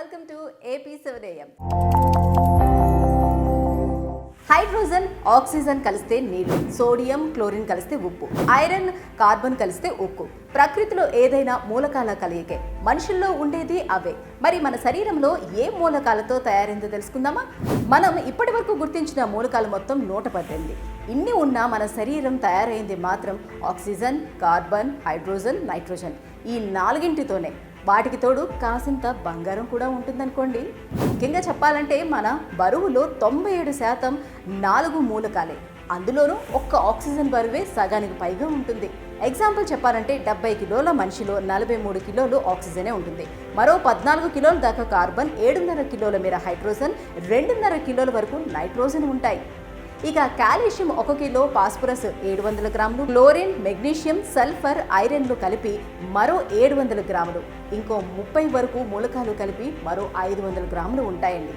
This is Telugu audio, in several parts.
Welcome to AP 7am. Hydrogen oxygen కలిస్తే నీరు, సోడియం క్లోరిన్ కలిస్తే ఉప్పు, ఐరన్ కార్బన్ కలిస్తే ఉక్కు. ప్రకృతిలో ఏదైనా మూలకాల కలయికే, మనుషుల్లో ఉండేది అవే. మరి మన శరీరంలో ఏ మూలకాలతో తయారైందో తెలుసుకుందామా? మనం ఇప్పటి వరకు గుర్తించిన మూలకాలు మొత్తం 118. ఇన్ని ఉన్నా మన శరీరం తయారైంది మాత్రం ఆక్సిజన్, కార్బన్, హైడ్రోజన్, నైట్రోజన్. ఈ 4ంటితోనే. వాటికి తోడు కాసింత బంగారం కూడా ఉంటుందనుకోండి. ముఖ్యంగా చెప్పాలంటే మన బరువులో 97% 4 మూలకాలే. అందులోనూ ఒక్క ఆక్సిజన్ బరువే సగానికి పైగా ఉంటుంది. ఎగ్జాంపుల్ చెప్పాలంటే 70 కిలోల మనిషిలో 43 కిలోలు ఆక్సిజనే ఉంటుంది. మరో 14 కిలోల దాకా కార్బన్, 7.5 కిలోల మేర హైడ్రోజన్, 2.5 కిలోల వరకు నైట్రోజన్ ఉంటాయి. ఇక కాల్షియం 1 కిలో, ఫాస్ఫరస్ 700 గ్రాములు, క్లోరిన్, మెగ్నీషియం, సల్ఫర్, ఐరన్లు కలిపి మరో 700 గ్రాములు, ఇంకో 30 వరకు మూలకాలు కలిపి మరో 500 గ్రాములు ఉంటాయండి.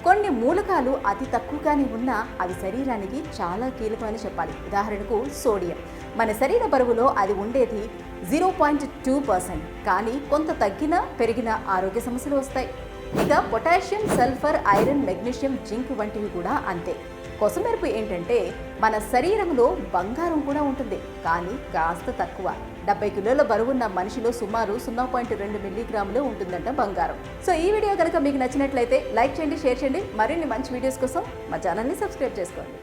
కొన్ని మూలకాలు అతి తక్కువగానే ఉన్నా అవి శరీరానికి చాలా కీలకం అని చెప్పాలి. ఉదాహరణకు సోడియం. మన శరీర బరువులో అది ఉండేది 0.2%. కానీ కొంత తగ్గినా పెరిగినా ఆరోగ్య సమస్యలు వస్తాయి. ఇక potassium, sulphur, iron, magnesium, zinc వంటివి కూడా అంతే. కొసమెరుపు ఏంటంటే మన శరీరంలో బంగారం కూడా ఉంటుంది, కానీ కాస్త తక్కువ. 70 కిలోల బరువున్న మనిషిలో సుమారు 0.2 మిల్లీగ్రాములు ఉంటుందంట బంగారం. సో ఈ వీడియో కనుక మీకు నచ్చినట్లయితే లైక్ చేయండి, షేర్ చేయండి. మరిన్ని మంచి వీడియోస్ కోసం మా ఛానల్ని సబ్స్క్రైబ్ చేసుకోండి.